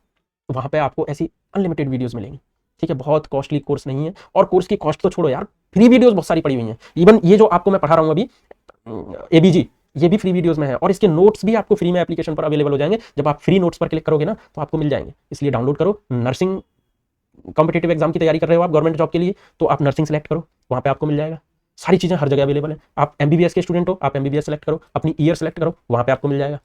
वहां पे आपको ऐसी अनलिमिटेड वीडियोस मिलेंगी, ठीक है। बहुत कॉस्टली कोर्स नहीं है, और कोर्स की कॉस्ट तो छोड़ो यार, फ्री वीडियोस बहुत सारी पड़ी हुई हैं। इवन ये जो आपको मैं पढ़ा रहा हूँ अभी ABG, ये भी फ्री वीडियोस में है, और इसके नोट्स भी आपको फ्री में एप्लीकेशन पर अवेलेबल हो जाएंगे। जब आप फ्री नोट्स पर क्लिक करोगे ना तो आपको मिल जाएंगे, इसलिए डाउनलोड करो। नर्सिंग कॉम्पिटेटिव एग्जाम की तैयारी कर रहे हो आप, गवर्नमेंट जॉब के लिए, तो आप नर्सिंग सेलेक्ट करो, वहां पे आपको मिल जाएगा। सारी चीजें हर जगह अवेलेबल है। आप MBBS के स्टूडेंट हो, आप MBBS सेलेक्ट करो, अपनी ईयर सेलेक्ट करो, वहां पे आपको मिल जाएगा।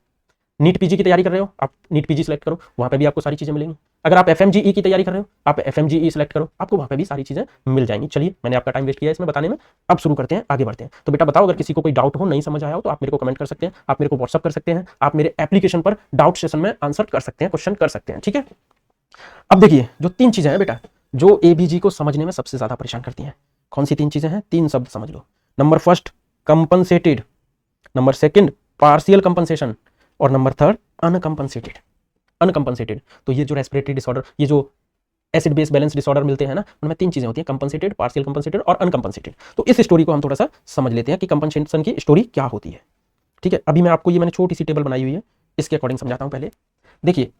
नीट PG की तैयारी कर रहे हो, आप नीट PG सेलेक्ट करो, वहां पे भी आपको सारी चीजें मिलेंगी। अगर आप FMGE की तैयारी कर रहे हो, आप FMGE सेलेक्ट करो, आपको वहां पे भी सारी चीजें मिल जाएंगी। चलिए, मैंने आपका टाइम वेस्ट किया इसमें बताने में, अब शुरू करते हैं, आगे बढ़ते हैं। तो बेटा बताओ, अगर किसी को कोई डाउट हो, नहीं समझ आया हो, तो आप मेरे को कमेंट कर सकते हैं, आप मेरे को व्हाट्सअप कर सकते हैं, आप मेरे एप्लीकेशन पर डाउट सेशन में आंसर कर सकते हैं, क्वेश्चन कर सकते हैं, ठीक है। अब देखिए, जो 3 चीजें हैं बेटा जो ABG को समझने में सबसे ज्यादा परेशान करती हैं, कौन सी 3 चीजें हैं? 3 शब्द समझ लो। Number first compensated, number second partial compensation, और नंबर थर्ड अनकंपनसेटेड। तो ये जो रेस्पिरेटरी डिसऑर्डर, ये जो एसिड बेस बैलेंस डिसऑर्डर मिलते हैं ना, उनमें 3 चीजें होती हैं, कंपनसेटेड, पार्शियल कंपनसेटेड और अनकंपनसेटेड। तो इस स्टोरी को हम थोड़ा सा समझ लेते हैं कि कंपनसेशन की स्टोरी क्या होती है, ठीक है, अभी मैं आपको ये मैंने छोटी सी टेबल बनाई हुई है, इसके अकॉर्डिंग समझाता हूं। पहले देखिए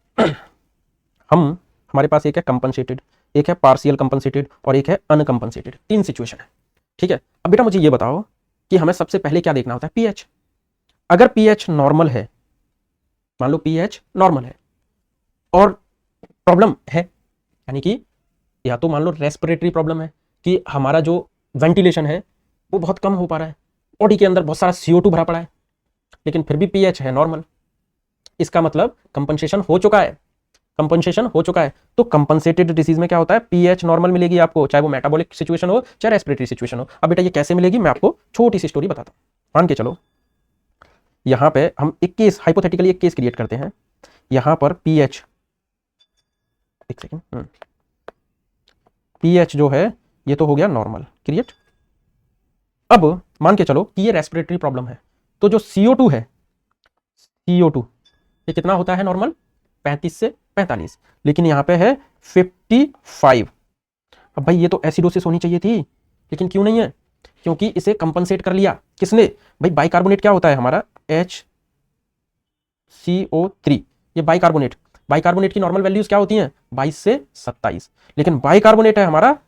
हमारे पास एक है कंपनसेटेड, एक है पार्शियल कंपनसेटेड और एक है अनकंपनसेटेड, 3 सिचुएशन है। ठीक है, अब बेटा मुझे ये बताओ कि हमें सबसे पहले क्या देखना होता है, पीएच। अगर पीएच नॉर्मल है, मान लो पीएच नॉर्मल है और प्रॉब्लम है, यानी कि या तो मान लो रेस्पिरेटरी प्रॉब्लम है कि हमारा जो वेंटिलेशन है वो बहुत कम हो पा रहा है, बॉडी के अंदर बहुत सारा CO2 भरा पड़ा है, लेकिन फिर भी पीएच है नॉर्मल, इसका मतलब कंपनसेशन हो चुका है, कंपनसेशन हो चुका है। तो कंपनसेटेड डिसीज में क्या होता है, पीएच नॉर्मल मिलेगी आपको, चाहे वो मेटाबॉलिक सिचुएशन हो चाहे रेस्पिरेटरी सिचुएशन हो। अब बेटा ये कैसे मिलेगी, मैं आपको छोटी सी स्टोरी बताता हूं। मान के चलो यहां पे हम एक केस, हाइपोथेटिकली एक केस क्रिएट करते हैं। यहां पर पीएच, एक सेकेंड, पीएच जो है ये तो हो गया नॉर्मल क्रिएट। अब मान के चलो कि ये रेस्पिरेटरी प्रॉब्लम है, तो जो CO2 है, CO2 ये कितना होता है नॉर्मल, 35 से 45, लेकिन यहां पे है 55। अब भाई ये तो एसिडोसिस होनी चाहिए थी, लेकिन क्यों नहीं है, क्योंकि इसे कंपनसेट कर लिया किसने, भाई बाइकार्बोनेट क्या होता है हमारा, HCO3, ये बाइकार्बोनेट, बाइकार्बोनेट की नॉर्मल वैल्यूज क्या होती हैं, 22 से 27, लेकिन बाइकार्बोनेट है हमारा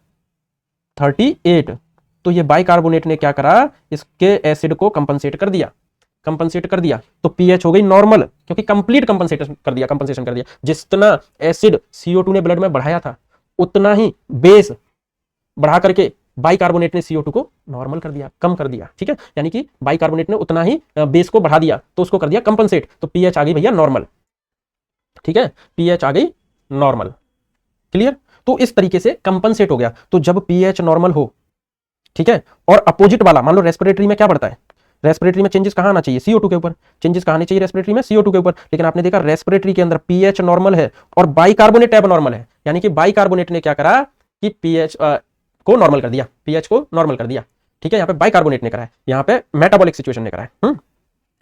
38। तो ये बाइकार्बोनेट ने क्या करा, इसके एसिड को कंपनसेट कर दिया, कंपनसेट कर दिया, तो पीएच हो गई नॉर्मल, क्योंकि कंप्लीट कंपनसेशन कर दिया, कंपनसेशन कर दिया। जितना एसिड CO2 ने ब्लड में बढ़ाया था, उतना ही बेस बढ़ा करके बाइकार्बोनेट ने CO2 को नॉर्मल कर दिया, कम कर दिया। ठीक है, यानी कि बाइकार्बोनेट ने उतना ही बेस को बढ़ा दिया, तो उसको कर दिया कंपनसेट, तो पीएच आ गई भैया नॉर्मल। ठीक है, पीएच आ गई नॉर्मल, क्लियर। तो इस तरीके से कंपनसेट हो गया। तो जब पीएच नॉर्मल हो, ठीक है, और अपोजिट वाला, मान लो रेस्पिरेटरी में क्या बढ़ता है, रेस्पिरेटरी में चेंजेस कहां आना चाहिए, CO2 के ऊपर, चेंजेस कहां आने चाहिए रेस्पिरेटरी में, CO2 के ऊपर, लेकिन आपने देखा रेस्पिरेटरी के अंदर पीएच नॉर्मल है और बाइकार्बोनेट एब नॉर्मल है, यानी कि बाइकार्बोनेट ने क्या करा कि पीएच को नॉर्मल कर दिया, पीएच को नॉर्मल कर दिया। ठीक है, यहां पे बाइकार्बोनेट ने करा है, यहां पे मेटाबॉलिक सिचुएशन ने करा है।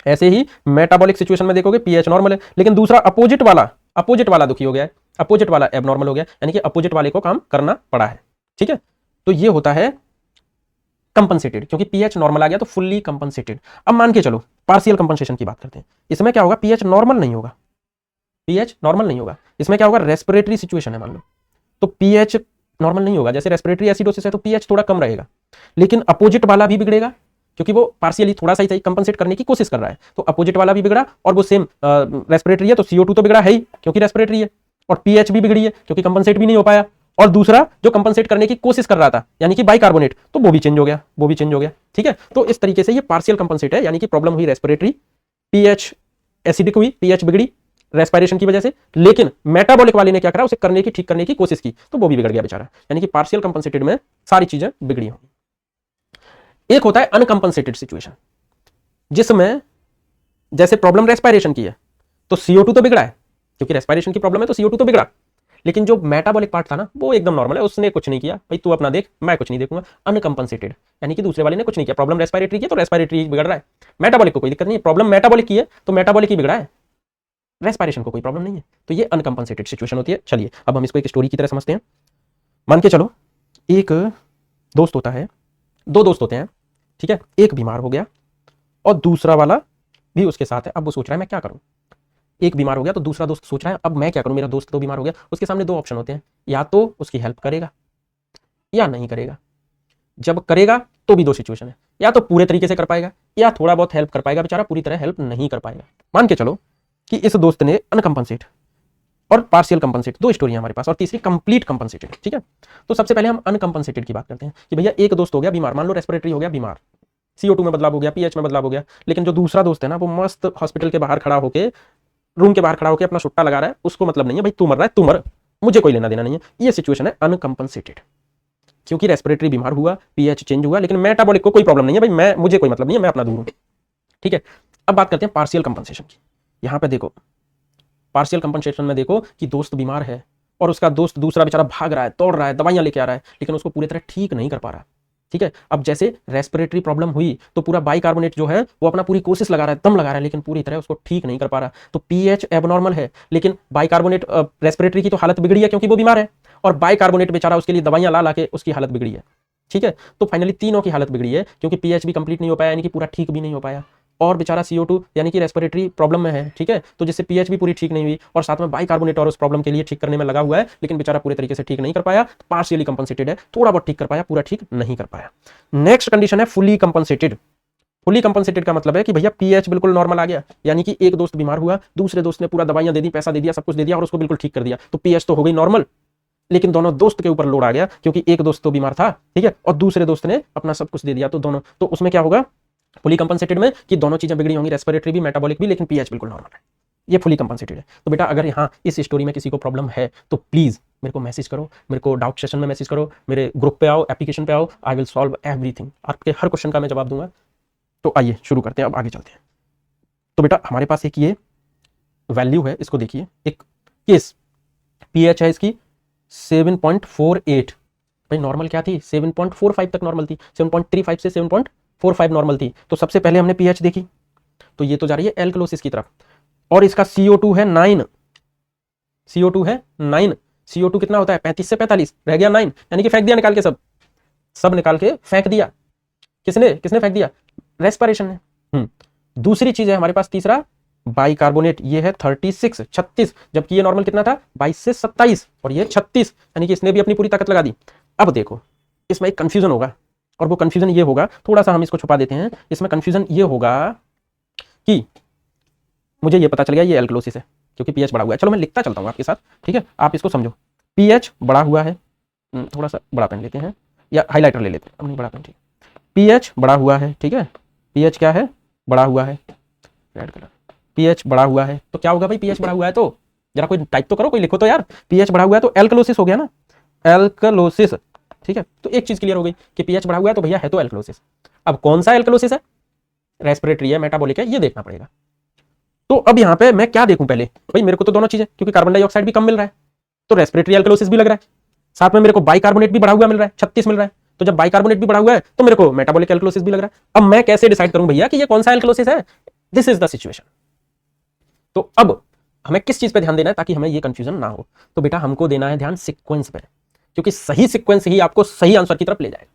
ऐसे ही मेटाबॉलिक सिचुएशन में देखोगे पीएच नॉर्मल है, लेकिन दूसरा अपोजिट वाला दुखी हो गया है, अपोजिट वाला एबनॉर्मल हो गया, यानी कि अपोजिट वाले को काम करना पड़ा है। ठीक है, तो ये होता है कंपनसेटेड, क्योंकि पीएच नॉर्मल आ गया तो फुल्ली कंपनसेटेड। अब मान के चलो पार्शियल कंपनसेशन की बात करते हैं। इसमें क्या होगा, पीएच नॉर्मल नहीं होगा, पीएच नॉर्मल नहीं होगा। इसमें क्या होगा, रेस्पिरेटरी सिचुएशन है मान लो, तो पीएच नॉर्मल नहीं होगा, जैसे रेस्पिरेटरी एसिडोसिस है तो पीएच थोड़ा कम रहेगा, लेकिन अपोजिट वाला भी बिगड़ेगा, क्योंकि वो पार्शियली थोड़ा सा ही कंपनसेट करने की कोशिश कर रहा है, तो अपोजिट वाला भी बिगड़ा, और वो सेम रेस्पिरेटरी है तो CO2 तो बिगड़ा है ही क्योंकि रेस्पिरेटरी है, और पीएच भी बिगड़ी है क्योंकि कंपनसेट भी नहीं हो पाया, और दूसरा जो कंपनसेट करने की कोशिश कर रहा था यानी कि बाइकार्बोनेट, तो वो भी चेंज हो गया, वो भी चेंज हो गया। ठीक है, तो इस तरीके से ये पार्शियल कंपनसेट है, यानी कि प्रॉब्लम हुई रेस्पिरेटरी, पीएच एसिडिक हुई, पीएच बिगड़ी रेस्पिरेशन की वजह से, लेकिन मेटाबॉलिक वाले ने क्या करा, उसे करने की, ठीक करने की कोशिश की, तो वो भी बिगड़ गया बेचारा। यानी कि पार्शियल कंपनसेटेड में सारी चीजें बिगड़ी होंगी। एक होता है अनकंपनसेटेड सिचुएशन, जिसमें जैसे प्रॉब्लम रेस्पिरेशन की है तो CO2 तो बिगड़ा है, क्योंकि रेस्पिरेशन की प्रॉब्लम है तो CO2 तो बिगड़ा, लेकिन जो मेटाबॉलिक पार्ट था ना वो एकदम नॉर्मल है, उसने कुछ नहीं किया, भाई तू अपना देख मैं कुछ नहीं देखूंगा। अनकंपनसेटेड यानी कि दूसरे वाले ने कुछ नहीं किया, प्रॉब्लम रेस्पिरेटरी की तो रेस्पिरेटरी बिगड़ रहा है, मेटाबॉलिक को कोई दिक्कत नहीं है, प्रॉब्लम मेटाबॉलिक की है तो मेटाबॉलिक ही बिगड़ा है, रेस्पिरेशन को कोई प्रॉब्लम नहीं है, तो ये अनकंपनसेटेड सिचुएशन होती है। चलिए अब हम इसको एक स्टोरी की तरह समझते हैं। मान के चलो एक दोस्त होता है, 2 दोस्त होते हैं, ठीक है, एक बीमार हो गया और दूसरा वाला भी उसके साथ है। अब वो सोच रहा है मैं क्या करूं, एक बीमार हो गया तो दूसरा दोस्त सोच रहा है अब मैं क्या करूं, मेरा दोस्त तो बीमार हो गया। उसके सामने 2 ऑप्शन होते हैं, या तो उसकी हेल्प करेगा या नहीं करेगा। जब करेगा तो भी 2 सिचुएशन है, या तो पूरे तरीके से कर पाएगा या थोड़ा बहुत हेल्प कर पाएगा, बेचारा पूरी तरह हेल्प नहीं कर पाएगा। मान के चलो कि इस दोस्त ने अनकंपनसेट और पार्शियल कंपनसेट, 2 स्टोरी हमारे पास, और तीसरी कंप्लीट कंपनसेटेड। ठीक है, तो सबसे पहले हम अनकंपनसेटेड की बात करते हैं कि भैया एक दोस्त हो गया बीमार, मान लो रेस्पिरेटरी हो गया बीमार, CO2 में बदलाव हो गया, पीएच में बदलाव हो गया, लेकिन जो दूसरा दोस्त है ना वो मस्त हॉस्पिटल के बाहर खड़ा होकर, रूम के बाहर खड़ा होकर अपना सुट्टा लगा रहा है, उसको मतलब नहीं है भाई तू मर रहा है तू मर, मुझे कोई लेना देना नहीं है। ये सिचुएशन है अनकंपनसेटेड, क्योंकि रेस्पिरेटरी बीमार हुआ, पीएच चेंज हुआ, लेकिन मेटाबॉलिक को कोई प्रॉब्लम नहीं है, भाई मैं, मुझे कोई मतलब नहीं है, मैं अपना दूर हूं। ठीक है, अब बात करते हैं पार्शियल कंपनसेशन की। यहां पे देखो पार्शियल कंपनसेशन में देखो कि दोस्त बीमार है और उसका दोस्त दूसरा बेचारा भाग रहा है, दौड़ रहा है, दवाइयां लेके आ रहा है, लेकिन उसको पूरी तरह ठीक नहीं कर पा रहा। ठीक है, अब जैसे रेस्पिरेटरी प्रॉब्लम हुई तो पूरा बाइकार्बोनेट जो है वो अपना पूरी कोशिश लगा रहा है, दम लगा रहा है, लेकिन पूरी तरह उसको ठीक नहीं कर पा रहा। तो पीएच एबनॉर्मल है, लेकिन बाइकार्बोनेट, रेस्पिरेटरी की तो हालत बिगड़ी है क्योंकि वो बीमार है, और बाइकार्बोनेट बेचारा उसके लिए दवाइयां ला के उसकी हालत बिगड़ी है। ठीक है, तो फाइनली तीनों की हालत बिगड़ी है, क्योंकि पीएच भी कंप्लीट नहीं हो पाया, यानी कि पूरा ठीक भी नहीं हो पाया, और बेचारा CO2 यानी कि रेस्पिरेटरी प्रॉब्लम में है, ठीक है, तो जिससे पीएच भी पूरी ठीक नहीं हुई और साथ में बाइकार्बोनेट और उस प्रॉब्लम के लिए ठीक करने में लगा हुआ है, लेकिन बेचारा पूरे तरीके से ठीक नहीं कर पाया, पार्शियली कंपनसेटेड है, थोड़ा बहुत ठीक कर पाया, पूरा ठीक नहीं कर पाया। नेक्स्ट कंडीशन है फुली कंपनसेटेड। फुली कंपनसेटेड का मतलब है कि भैया पीएच बिल्कुल नॉर्मल आ गया, यानी कि एक दोस्त बीमार हुआ, दूसरे दोस्त ने पूरा दवाइयां दे दी, पैसा दे दिया, सब कुछ दे दिया और उसको बिल्कुल ठीक कर दिया, तो पीएच तो हो गई नॉर्मल, लेकिन दोनों दोस्त के ऊपर लोड आ गया क्योंकि एक दोस्त तो बीमार था, ठीक है, और दूसरे दोस्त ने अपना सब कुछ दे दिया, तो दोनों, तो उसमें क्या होगा फुली कंपनसेटेड में कि दोनों चीजें बिगड़ी होंगी, रेस्पिरेटरी भी, मेटाबॉलिक भी, लेकिन पीएच बिल्कुल नॉर्मल है, ये फुली कंपनसेटेड है। तो बेटा अगर यहाँ इस स्टोरी में किसी को प्रॉब्लम है तो प्लीज मेरे को मैसेज करो, मेरे को डाउट सेशन में मैसेज करो, मेरे ग्रुप पे आओ, एप्लीकेशन पे आओ, आई विल सॉल्व एवरीथिंग, आपके हर क्वेश्चन का मैं जवाब दूंगा। तो आइए शुरू करते हैं, अब आगे चलते हैं। तो बेटा हमारे पास एक ये वैल्यू है, इसको देखिए, एक केस पीएच है इसकी 7.48, भाई नॉर्मल क्या थी 7.45 तक नॉर्मल थी, 7.35 से 7.45 नॉर्मल थी। तो सबसे पहले हमने पीएच देखी, तो ये तो जा रही है एल्कलोसिस की तरफ, और इसका CO2 है 9, CO2 है 9, CO2 कितना होता है 35 से 45, रह गया 9, यानी कि फेंक दिया निकाल के, सब निकाल के फेंक दिया, किसने किसने फेंक दिया, रेस्पिरेशन ने। दूसरी चीज है हमारे पास तीसरा बाइकार्बोनेट, ये है 36, जबकि ये नॉर्मल कितना था 22 से 27 और ये 36, यानी कि इसने भी अपनी पूरी ताकत लगा दी। अब देखो इसमें एक कंफ्यूजन होगा, और वो कंफ्यूजन ये होगा, थोड़ा सा हम इसको छुपा देते हैं, इसमें कंफ्यूजन ये होगा कि मुझे ये पता चल गया ये एल्कलोसिस है क्योंकि पीएच बढ़ा हुआ है। चलो मैं लिखता चलता हूँ आपके साथ, ठीक है, आप इसको समझो। पीएच बढ़ा हुआ है, थोड़ा सा बड़ा पेन लेते हैं या हाईलाइटर ले लेते हैं, अब नहीं बड़ा पेन, ठीक, पीएच बढ़ा हुआ है, ठीक है, पीएच क्या है बढ़ा हुआ है, रेड कलर, पीएच बढ़ा हुआ है, तो क्या होगा भाई पीएच बढ़ा हुआ है तो जरा कोई टाइप तो करो, कोई लिखो तो यार, पीएच बढ़ा हुआ है तो एल्कलोसिस हो गया ना, एल्कलोसिस, ठीक है। तो एक चीज क्लियर हो गई कि पीएच बढ़ा हुआ है तो भैया है तो एल्कलोसिस। अब कौन सा एल्कलोसिस है, रेस्पिरेटरी है, मेटाबॉलिक है, ये देखना पड़ेगा। तो अब यहाँ पे मैं क्या देखूं पहले, भाई मेरे को तो दोनों चीजें, क्योंकि कार्बन डाइऑक्साइड भी कम मिल रहा है तो रेस्पिरेटरी एल्कलोसिस भी लग रहा है, साथ में मेरे को बाइकार्बोनेट भी बढ़ा हुआ मिल रहा है, 36 मिल रहा है, तो जब बाइकार्बोनेट भी बढ़ा हुआ है तो मेरे को मेटाबॉलिक एल्कलोसिस भी लग रहा है। अब मैं कैसे डिसाइड करूं भैया कि ये कौन सा एल्कलोसिस है, दिस इज द सिचुएशन। तो अब हमें किस चीज पे ध्यान देना है ताकि हमें ये कंफ्यूजन ना हो, तो बेटा हमको देना है ध्यान सीक्वेंस पे, क्योंकि सही सीक्वेंस ही आपको सही आंसर की तरफ ले जाएगा,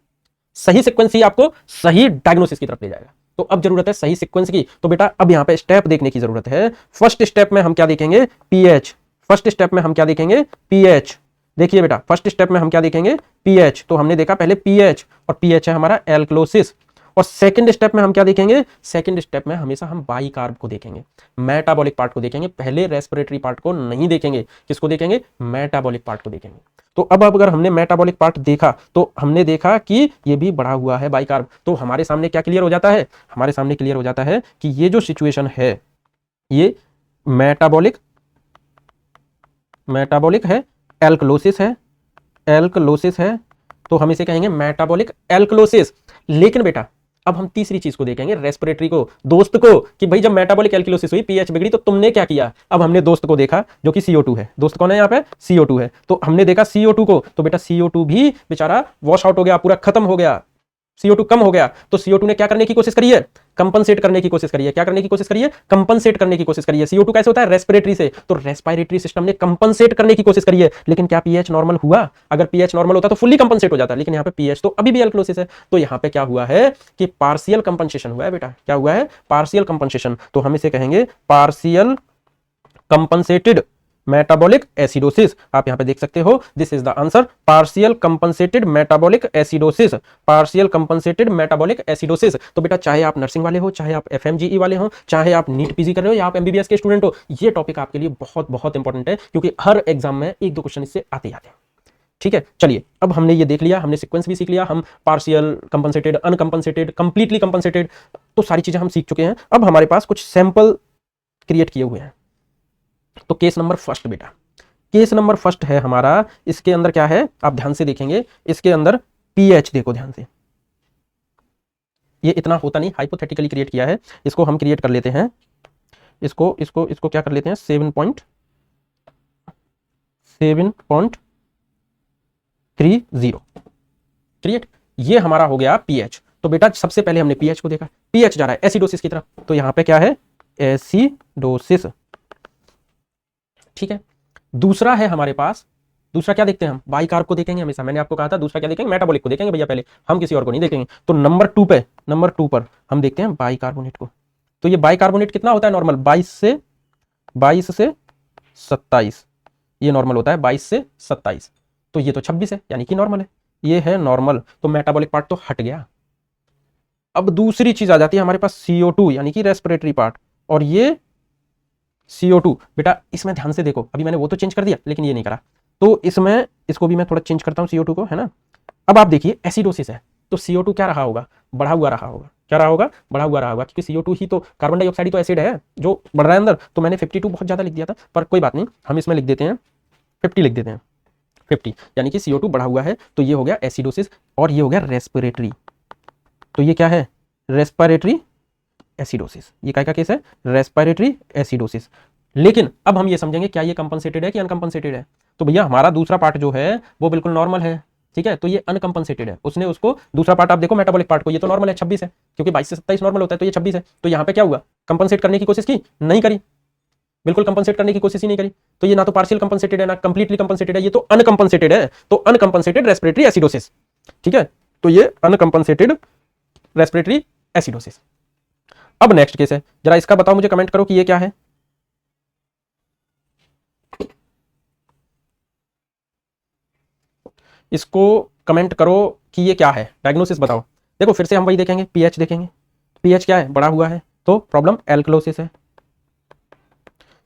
सही सीक्वेंस ही आपको सही डायग्नोसिस की तरफ ले जाएगा। तो अब जरूरत है सही सीक्वेंस की, तो बेटा अब यहां पे स्टेप देखने की जरूरत है। फर्स्ट स्टेप में हम क्या देखेंगे, पीएच, फर्स्ट स्टेप में हम क्या देखेंगे, पीएच, देखिए बेटा फर्स्ट स्टेप में हम क्या देखेंगे, पीएच, तो हमने देखा पहले पीएच, और पीएच है हमारा एल्कलोसिस। और सेकंड स्टेप में हम क्या देखेंगे, सेकंड स्टेप में हमेशा हम बाइकार्ब को देखेंगे, मेटाबॉलिक पार्ट को देखेंगे, पहले रेस्पिरेटरी पार्ट को नहीं देखेंगे, किसको देखेंगे, मेटाबॉलिक पार्ट को देखेंगे। तो अब अगर हमने मेटाबॉलिक पार्ट देखा तो हमने देखा कि ये भी बढ़ा हुआ है बाइकार्ब, तो हमारे सामने क्या क्लियर हो जाता है, हमारे सामने क्लियर हो जाता है कि ये जो सिचुएशन है ये मेटाबॉलिक है, एल्कलोसिस है, एल्कलोसिस है, तो हम इसे कहेंगे मेटाबॉलिक एल्कलोसिस। लेकिन बेटा अब हम तीसरी चीज को देखेंगे, रेस्पिरेटरी को, दोस्त को, कि भाई जब मेटाबॉलिक एल्कलोसिस हुई, पीएच बिगड़ी, तो तुमने क्या किया। अब हमने दोस्त को देखा जो कि CO2 है, दोस्त कौन है यहाँ पे, CO2 है, तो हमने देखा CO2 को, तो बेटा CO2 भी बेचारा वॉश आउट हो गया, पूरा खत्म हो गया, CO2 कम हो गया, तो CO2 ने क्या करने की कोशिश करी है, कंपनसेट करने की कोशिश करी है, क्या करने की कोशिश करी है, कंपनसेट करने की कोशिश करी है। CO2 कैसे होता है, रेस्पिरेटरी से, तो रेस्पिरेटरी सिस्टम ने कंपनसेट करने की कोशिश करी है, लेकिन क्या पीएच नॉर्मल हुआ, अगर पीएच नॉर्मल होता तो फुल्ली कंपनसेट हो जाता, लेकिन यहाँ पे पीएच तो अभी भी एल्कलोसिस है, तो यहाँ पे क्या हुआ है कि पार्शियल कंपनसेशन हुआ है बेटा, क्या हुआ है, पार्शियल कंपनसेशन, तो हम इसे कहेंगे पार्शियल कंपनसेटेड मेटाबॉलिक एसिडोसिस। आप यहां पे देख सकते हो, this is the answer, partial compensated metabolic acidosis, partial compensated metabolic acidosis. तो बेटा चाहे आप नर्सिंग वाले हो, चाहे आप FMGE वाले हो, चाहे आप नीट पीजी कर रहे हो, या आप MBBS के स्टूडेंट हो, ये टॉपिक आपके लिए बहुत बहुत इंपॉर्टेंट है, क्योंकि हर एग्जाम में एक दो क्वेश्चन इससे आते हैं। ठीक है, चलिए अब हमने ये देख लिया, हमने सीक्वेंस भी सीख लिया, हम पार्शियल कंपनसेटेड, अनकंपनसेटेड, कंप्लीटली कंपनसेटेड, तो सारी चीजें हम सीख चुके हैं। अब हमारे पास कुछ सैंपल क्रिएट किए हुए हैं। तो केस नंबर फर्स्ट बेटा, केस नंबर फर्स्ट है हमारा, इसके अंदर क्या है आप ध्यान से देखेंगे, इसके अंदर पीएच देखो ध्यान से, ये इतना होता नहीं, हाइपोथेटिकली क्रिएट किया है, इसको हम क्रिएट कर लेते हैं, इसको इसको इसको क्या कर लेते हैं, 7.30, क्रिएट, ये हमारा हो गया पीएच। तो बेटा सबसे पहले हमने पीएच को देखा, पीएच जा रहा है एसिडोसिस की तरफ, तो यहां पे क्या है, एसिडोसिस, ठीक है। दूसरा है हमारे पास, दूसरा क्या देखते हैं हम, बाइकार्ब को देखेंगे हमेशा, मैंने आपको कहा था दूसरा क्या देखेंगे, मेटाबॉलिक को देखेंगे भैया पहले, हम किसी और को नहीं देखेंगे। तो नंबर 2 पर हम देखते हैं बाइकार्बोनेट को, तो ये बाइकार्बोनेट कितना होता है नॉर्मल, 22 से 27, ये नॉर्मल होता है 22 से 27, तो ये तो 26 है, यानी कि नॉर्मल है, ये है नॉर्मल। तो मेटाबॉलिक पार्ट तो हट गया। अब दूसरी चीज आ जाती है हमारे पास CO2 यानी कि रेस्पिरेटरी पार्ट, और ये CO2 बेटा इसमें ध्यान से देखो, अभी मैंने वो तो चेंज कर दिया लेकिन ये नहीं करा, तो इसमें इसको भी मैं थोड़ा चेंज करता हूँ CO2 को, है ना। अब आप देखिए एसिडोसिस है, तो CO2 क्या रहा होगा, बढ़ा हुआ रहा होगा, क्या रहा होगा, बढ़ा हुआ रहा होगा, क्योंकि CO2 ही तो, कार्बन डाइऑक्साइड ही तो एसिड है जो बढ़ रहा है अंदर। तो मैंने 52 बहुत ज्यादा लिख दिया था, पर कोई बात नहीं, हम इसमें लिख देते हैं 50, लिख देते हैं 50, यानी कि CO2 बढ़ा हुआ है, तो ये हो गया एसिडोसिस, और ये हो गया रेस्पिरेटरी। तो ये क्या है, रेस्पिरेटरी एसिडोसिस, ये क्या केस है, रेस्पिरेटरी एसिडोसिस। लेकिन अब हम ये समझेंगे क्या ये कंपनसेटेड है कि अनकंपनसेटेड है। तो भैया हमारा दूसरा पार्ट जो है वो बिल्कुल नॉर्मल है, ठीक है, तो ये अनकंपनसेटेड है। उसने उसको दूसरा पार्ट, आप देखो मेटाबॉलिक पार्ट को, ये तो नॉर्मल है 26 है, क्योंकि 22 से 27 नॉर्मल होता है, तो ये 26 है। तो यहाँ पे क्या हुआ, कंपनसेट करने की कोशिश की नहीं करी, बिल्कुल कंपनसेट करने की कोशिश ही नहीं करी, तो ये ना तो पार्शियल कंपनसेटेड है ना कंप्लीटली कंपनसेटेड है, ये तो अनकंपनसेटेड है। तो अनकंपनसेटेड रेस्पिरेटरी एसिडोसिस, ठीक है, तो ये अनकंपनसेटेड रेस्पिरेटरी एसिडोसिस। अब नेक्स्ट केस है, जरा इसका बताओ मुझे, कमेंट करो कि ये क्या है। इसको कमेंट करो कि ये क्या है, डायग्नोसिस बताओ। देखो फिर से हम वही देखेंगे, पीएच देखेंगे, पीएच क्या है, बढ़ा हुआ है, तो प्रॉब्लम एल्कलोसिस है।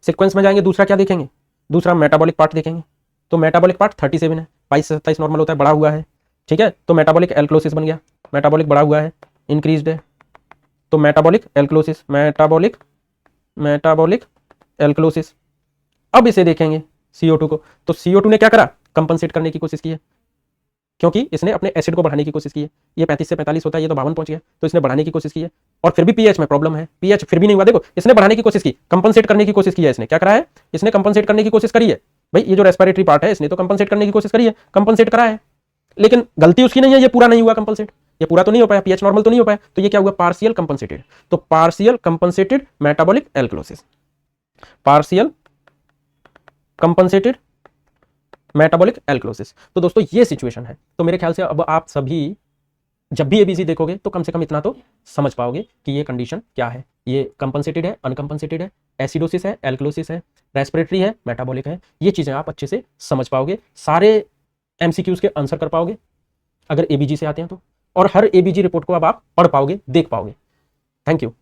सीक्वेंस में जाएंगे, दूसरा क्या देखेंगे, दूसरा मेटाबॉलिक पार्ट देखेंगे, तो मेटाबॉलिक पार्ट 37 है, 22 से 27 नॉर्मल होता है, बढ़ा हुआ है, ठीक है, तो मेटाबॉलिक एल्कलोसिस बन गया, मेटाबॉलिक बढ़ा हुआ है, इंक्रीज्ड है, तो मेटाबॉलिक एल्कलोसिस, मेटाबॉलिक एल्कलोसिस। अब इसे देखेंगे CO2 को, तो CO2 ने क्या करा, कंपनसेट करने की कोशिश की है, क्योंकि इसने अपने एसिड को बढ़ाने की कोशिश की है। ये 35 से 45 होता है, ये तो 52 पहुंच गया, तो इसने बढ़ाने की कोशिश की है, और फिर भी पीएच में प्रॉब्लम है, पीएच फिर भी नहीं हुआ। देखो इसने बढ़ाने की कोशिश की, कंपनसेट करने की कोशिश की है, इसने क्या करा है, इसने कंपनसेट करने की कोशिश करी है। भाई ये जो रेस्पिरेटरी पार्ट है इसने तो कंपनसेट करने की कोशिश करी है, कंपनसेट करा है, लेकिन गलती उसकी नहीं है, ये पूरा नहीं हुआ कंपनसेट, ये पूरा तो नहीं हो पाया, पीएच नॉर्मल तो नहीं हो पाया, तो ये क्या हुआ, पार्शियल कंपनसेटेड। तो partial compensated metabolic alkalosis, partial compensated metabolic alkalosis. तो दोस्तों ये सिचुएशन है। तो मेरे ख्याल से अब आप सभी जब भी एबीसी देखोगे तो कम से कम इतना तो समझ पाओगे कि ये कंडीशन क्या है, ये कंपनसेटेड है, अनकंपनसेटेड है, एसिडोसिस है, एल्कलोसिस है, रेस्पिरेटरी है, मेटाबॉलिक है। ये चीजें आप अच्छे से समझ पाओगे, सारे एमसीक्यूज के आंसर कर पाओगे अगर एबीजी से आते हैं तो, और हर एबीजी रिपोर्ट को अब आप पढ़ पाओगे, देख पाओगे। Thank you.